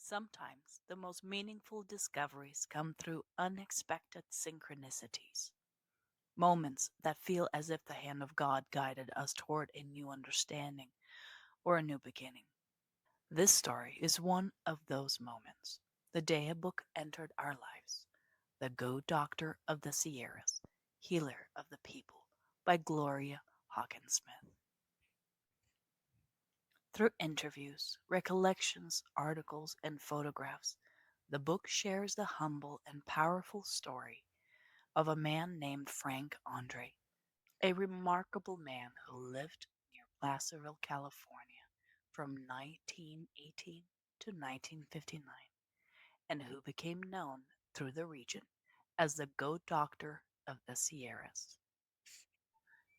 Sometimes the most meaningful discoveries come through unexpected synchronicities, moments that feel as if the hand of God guided us toward a new understanding or a new beginning. This story is one of those moments. The day a book entered our lives, The Goat Doctor of the Sierras, Healer of the People, by Gloria Hawkins Smith. Through interviews, recollections, articles, and photographs, the book shares the humble and powerful story of a man named Frank Andre, a remarkable man who lived near Placerville, California from 1918 to 1959, and who became known through the region as the Goat Doctor of the Sierras.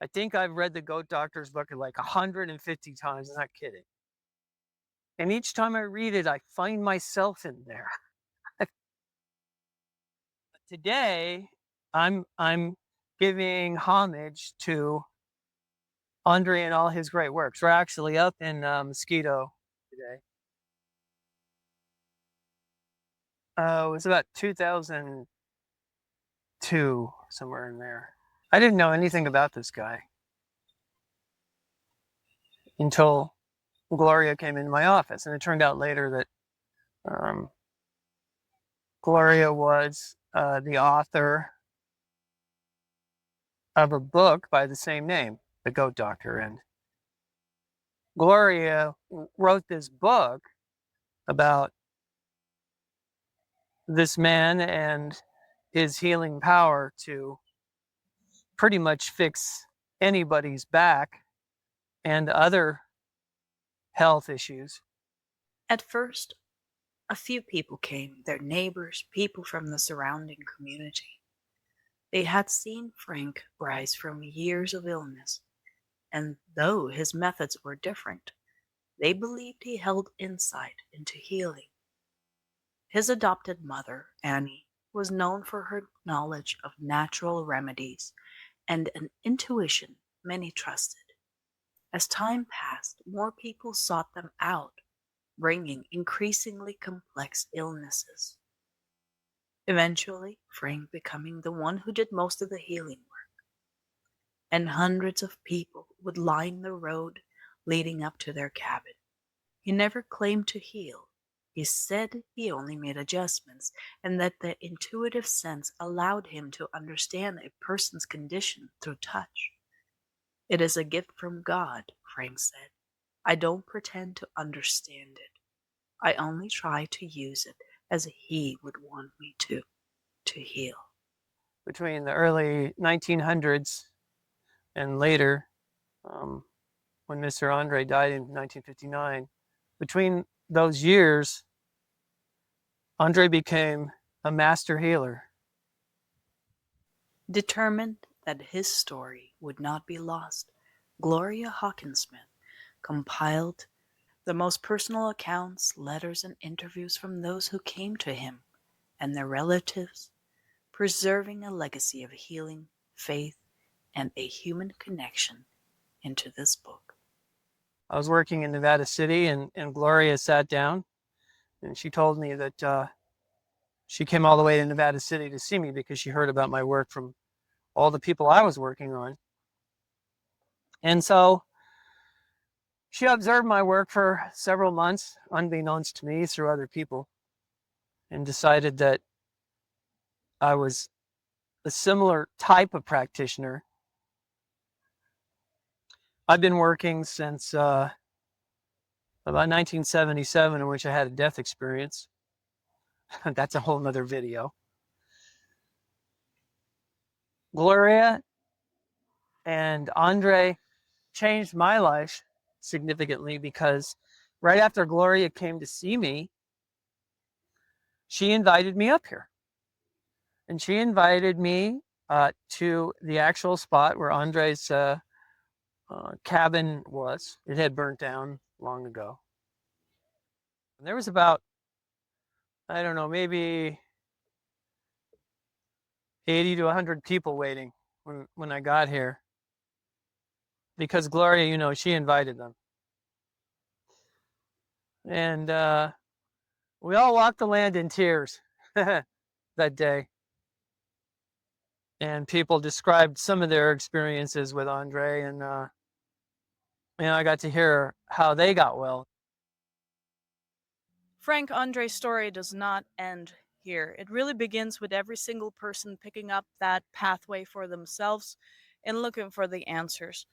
I think I've read the Goat Doctor's book like 150 times. I'm not kidding. And each time I read it, I find myself in there. Today, I'm giving homage to Andre and all his great works. We're actually up in Mosquito today. It was about 2002, somewhere in there. I didn't know anything about this guy until Gloria came into my office, and it turned out later that Gloria was the author of a book by the same name, The Goat Doctor. And Gloria wrote this book about this man and his healing power to pretty much fix anybody's back and other health issues. At first, a few people came, their neighbors, people from the surrounding community. They had seen Frank rise from years of illness, and though his methods were different, they believed he held insight into healing. His adopted mother, Annie, was known for her knowledge of natural remedies and an intuition many trusted. As time passed, more people sought them out, bringing increasingly complex illnesses. Eventually, Frank becoming the one who did most of the healing work, and hundreds of people would line the road leading up to their cabin. He never claimed to heal. He said he only made adjustments, and that the intuitive sense allowed him to understand a person's condition through touch. It is a gift from God, Frank said. I don't pretend to understand it. I only try to use it as he would want me to heal. Between the early 1900s and later, when Mr. Andre died in 1959, between those years, Andre became a master healer. Determined that his story would not be lost, Gloria Hawkins Smith compiled the most personal accounts, letters, and interviews from those who came to him and their relatives, preserving a legacy of healing, faith, and a human connection into this book. I was working in Nevada City, and Gloria sat down, and she told me that she came all the way to Nevada City to see me because she heard about my work from all the people I was working on. And so she observed my work for several months, unbeknownst to me, through other people, and decided that I was a similar type of practitioner. I've been working since about 1977, in which I had a death experience. That's a whole nother video. Gloria and Andre changed my life significantly because right after Gloria came to see me, she invited me up here. And she invited me to the actual spot where Andre's cabin was. It had burnt down long ago. And there was about, I don't know, maybe 80 to 100 people waiting when I got here. Because Gloria, she invited them. And We all walked the land in tears that day. And people described some of their experiences with Andre, and I got to hear how they got well. Frank Andre's story does not end here. It really begins with every single person picking up that pathway for themselves and looking for the answers.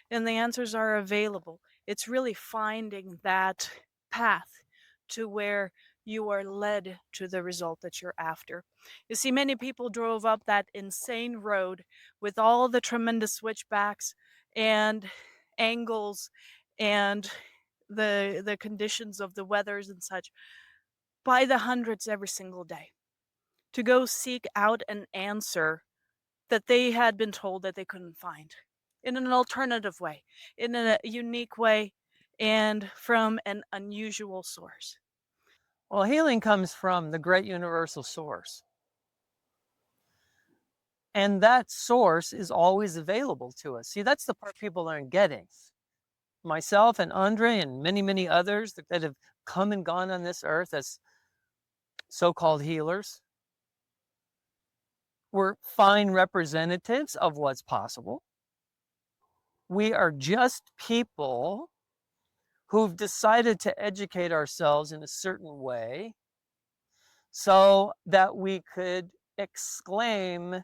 And the answers are available. It's really finding that path to where you are led to the result that you're after. You see, many people drove up that insane road with all the tremendous switchbacks and angles and the conditions of the weathers and such by the hundreds every single day to go seek out an answer that they had been told that they couldn't find in an alternative way, in a unique way, and from an unusual source. Well, healing comes from the great universal source. And that source is always available to us. See, that's the part people aren't getting. Myself and Andre and many, many others that have come and gone on this earth as so-called healers, we're fine representatives of what's possible. We are just people who've decided to educate ourselves in a certain way so that we could exclaim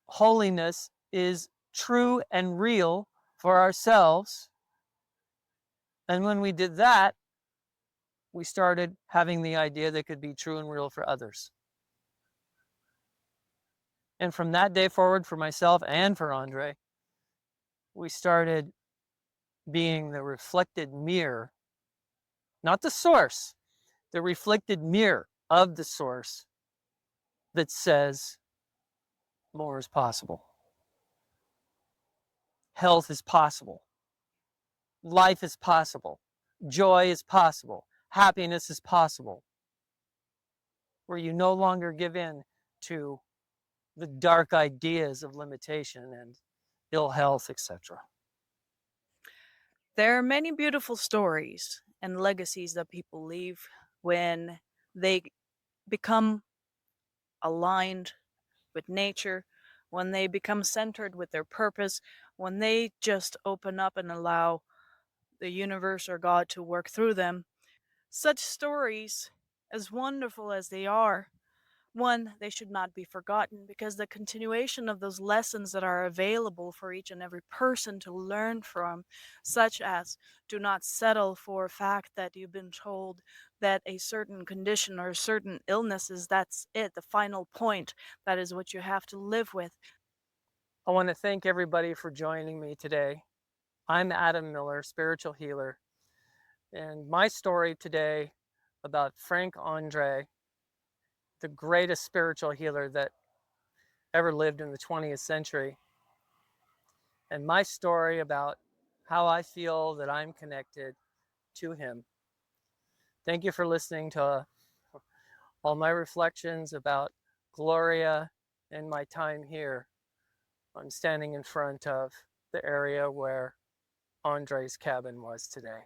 holiness is true and real for ourselves. And when we did that, we started having the idea that could be true and real for others. And from that day forward, for myself and for Andre, we started being the reflected mirror, not the source, the reflected mirror of the source that says more is possible. Health is possible. Life is possible. Joy is possible. Happiness is possible. Where you no longer give in to the dark ideas of limitation and ill health, etc. There are many beautiful stories and legacies that people leave when they become aligned with nature, when they become centered with their purpose, when they just open up and allow the universe or God to work through them. Such stories, as wonderful as they are, one, they should not be forgotten because the continuation of those lessons that are available for each and every person to learn from, such as do not settle for a fact that you've been told that a certain condition or a certain illness is that's it, the final point, that is what you have to live with. I want to thank everybody for joining me today. I'm Adam Miller, spiritual healer, and my story today about Frank Andre, the greatest spiritual healer that ever lived in the 20th century, and my story about how I feel that I'm connected to him. Thank you for listening to all my reflections about Gloria and my time here. I'm standing in front of the area where Andre's cabin was today.